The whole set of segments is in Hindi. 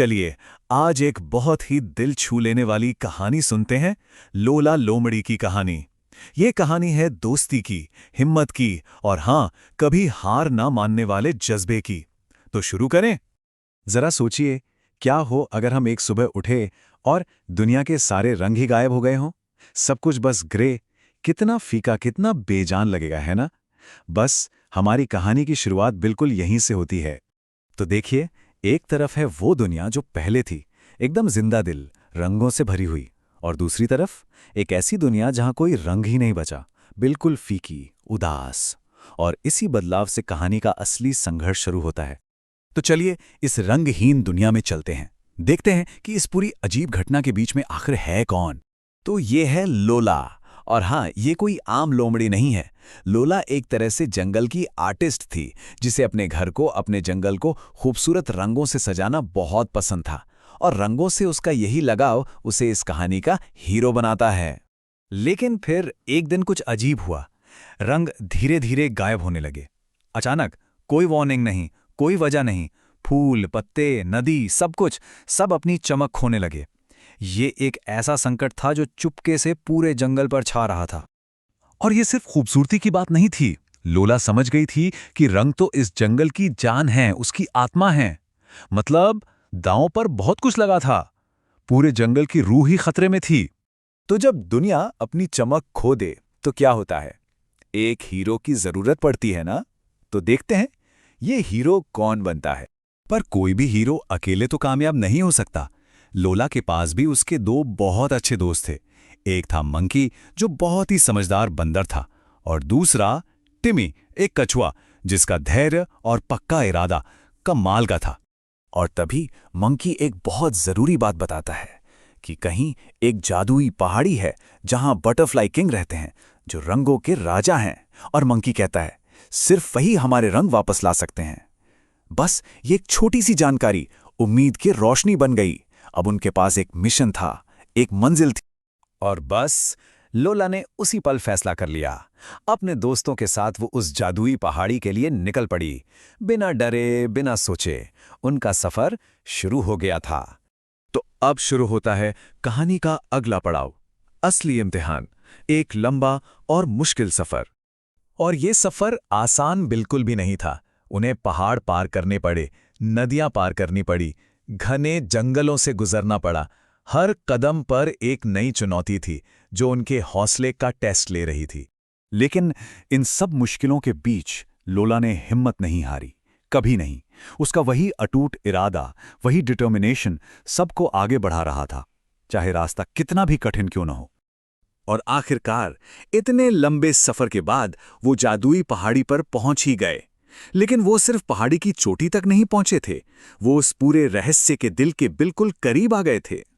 चलिए आज एक बहुत ही दिल छू लेने वाली कहानी सुनते हैं। लोला लोमड़ी की कहानी। ये कहानी है दोस्ती की, हिम्मत की और हाँ, कभी हार ना मानने वाले जज्बे की। तो शुरू करें। जरा सोचिए, क्या हो अगर हम एक सुबह उठे और दुनिया के सारे रंग ही गायब हो गए हों। सब कुछ बस ग्रे। कितना फीका, कितना बेजान लगेगा, है ना। बस हमारी कहानी की शुरुआत बिल्कुल यहीं से होती है। तो देखिए, एक तरफ है वो दुनिया जो पहले थी, एकदम जिंदा दिल, रंगों से भरी हुई। और दूसरी तरफ एक ऐसी दुनिया जहां कोई रंग ही नहीं बचा, बिल्कुल फीकी, उदास। और इसी बदलाव से कहानी का असली संघर्ष शुरू होता है। तो चलिए इस रंगहीन दुनिया में चलते हैं, देखते हैं कि इस पूरी अजीब घटना के बीच में आखिर है कौन। तो ये है लोला। और हाँ, ये कोई आम लोमड़ी नहीं है। लोला एक तरह से जंगल की आर्टिस्ट थी, जिसे अपने घर को, अपने जंगल को खूबसूरत रंगों से सजाना बहुत पसंद था। और रंगों से उसका यही लगाव उसे इस कहानी का हीरो बनाता है। लेकिन फिर एक दिन कुछ अजीब हुआ। रंग धीरे धीरे गायब होने लगे। अचानक, कोई वार्निंग नहीं, कोई वजह नहीं। फूल, पत्ते, नदी, सब कुछ, सब अपनी चमक खोने लगे। ये एक ऐसा संकट था जो चुपके से पूरे जंगल पर छा रहा था। और ये सिर्फ खूबसूरती की बात नहीं थी। लोला समझ गई थी कि रंग तो इस जंगल की जान है, उसकी आत्मा है। मतलब दांव पर बहुत कुछ लगा था। पूरे जंगल की रूह ही खतरे में थी। तो जब दुनिया अपनी चमक खो दे तो क्या होता है? एक हीरो की जरूरत पड़ती है ना। तो देखते हैं ये हीरो कौन बनता है। पर कोई भी हीरो अकेले तो कामयाब नहीं हो सकता। लोला के पास भी उसके दो बहुत अच्छे दोस्त थे। एक था मंकी, जो बहुत ही समझदार बंदर था, और दूसरा टिमी, एक कछुआ जिसका धैर्य और पक्का इरादा कमाल का था। और तभी मंकी एक बहुत जरूरी बात बताता है कि कहीं एक जादुई पहाड़ी है जहां बटरफ्लाई किंग रहते हैं, जो रंगों के राजा हैं। और मंकी कहता है सिर्फ वही हमारे रंग वापस ला सकते हैं। बस ये एक छोटी सी जानकारी उम्मीद की रोशनी बन गई। अब उनके पास एक मिशन था, एक मंजिल थी। और बस लोला ने उसी पल फैसला कर लिया। अपने दोस्तों के साथ वो उस जादुई पहाड़ी के लिए निकल पड़ी। बिना डरे, बिना सोचे उनका सफर शुरू हो गया था। तो अब शुरू होता है कहानी का अगला पड़ाव, असली इम्तिहान। एक लंबा और मुश्किल सफर। और ये सफर आसान बिल्कुल भी नहीं था। उन्हें पहाड़ पार करने पड़े, नदियां पार करनी पड़ी, घने जंगलों से गुजरना पड़ा। हर कदम पर एक नई चुनौती थी जो उनके हौसले का टेस्ट ले रही थी। लेकिन इन सब मुश्किलों के बीच लोला ने हिम्मत नहीं हारी, कभी नहीं। उसका वही अटूट इरादा, वही डिटर्मिनेशन सबको आगे बढ़ा रहा था, चाहे रास्ता कितना भी कठिन क्यों न हो। और आखिरकार इतने लंबे सफर के बाद वो जादुई पहाड़ी पर पहुंच ही गए। लेकिन वो सिर्फ पहाड़ी की चोटी तक नहीं पहुंचे थे, वो उस पूरे रहस्य के दिल के बिल्कुल करीब आ गए थे।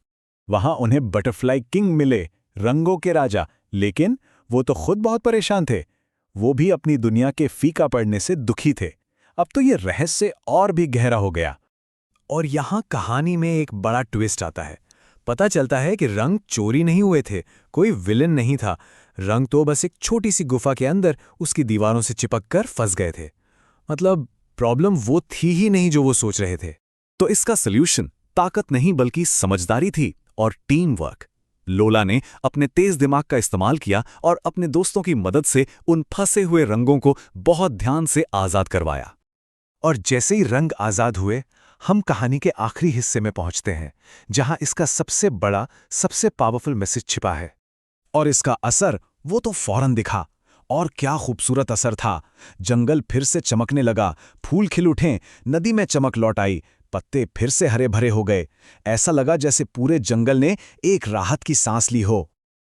वहां उन्हें बटरफ्लाई किंग मिले, रंगों के राजा। लेकिन वो तो खुद बहुत परेशान थे। वो भी अपनी दुनिया के फीका पड़ने से दुखी थे। अब तो ये रहस्य और भी गहरा हो गया। और यहां कहानी में एक बड़ा ट्विस्ट आता है। पता चलता है कि रंग चोरी नहीं हुए थे, कोई विलन नहीं था। रंग तो बस एक छोटी सी गुफा के अंदर उसकी दीवारों से चिपक कर फंस गए थे। मतलब प्रॉब्लम वो थी ही नहीं जो वो सोच रहे थे। तो इसका सल्यूशन ताकत नहीं बल्कि समझदारी थी और टीम वर्क। लोला ने अपने तेज दिमाग का इस्तेमाल किया और अपने दोस्तों की मदद से उन फंसे हुए रंगों को बहुत ध्यान से आजाद करवाया। और जैसे ही रंग आजाद हुए, हम कहानी के आखिरी हिस्से में पहुंचते हैं, जहां इसका सबसे बड़ा, सबसे पावरफुल मैसेज छिपा है। और इसका असर वो तो फौरन दिखा। और क्या खूबसूरत असर था। जंगल फिर से चमकने लगा, फूल खिल उठे, नदी में चमक लौट आई, पत्ते फिर से हरे भरे हो गए। ऐसा लगा जैसे पूरे जंगल ने एक राहत की सांस ली हो।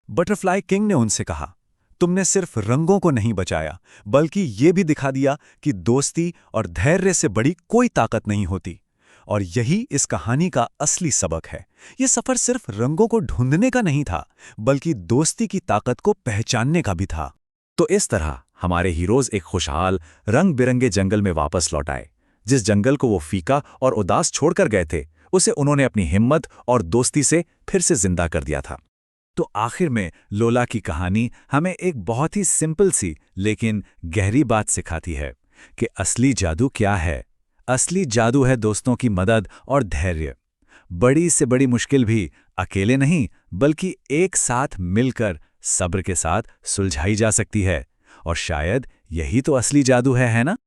बटरफ्लाई किंग ने उनसे कहा, तुमने सिर्फ रंगों को नहीं बचाया, बल्कि ये भी दिखा दिया कि दोस्ती और धैर्य से बड़ी कोई ताकत नहीं होती। और यही इस कहानी का असली सबक है। ये सफर सिर्फ रंगों को ढूंढने का नहीं था, बल्कि दोस्ती की ताकत को पहचानने का भी था। तो इस तरह हमारे हीरोज एक खुशहाल, रंग बिरंगे जंगल में वापस लौट आए। जिस जंगल को वो फीका और उदास छोड़कर गए थे, उसे उन्होंने अपनी हिम्मत और दोस्ती से फिर से जिंदा कर दिया था। तो आखिर में लोला की कहानी हमें एक बहुत ही सिंपल सी लेकिन गहरी बात सिखाती है कि असली जादू क्या है। असली जादू है दोस्तों की मदद और धैर्य। बड़ी से बड़ी मुश्किल भी अकेले नहीं बल्कि एक साथ मिलकर सब्र के साथ सुलझाई जा सकती है। और शायद यही तो असली जादू है ना?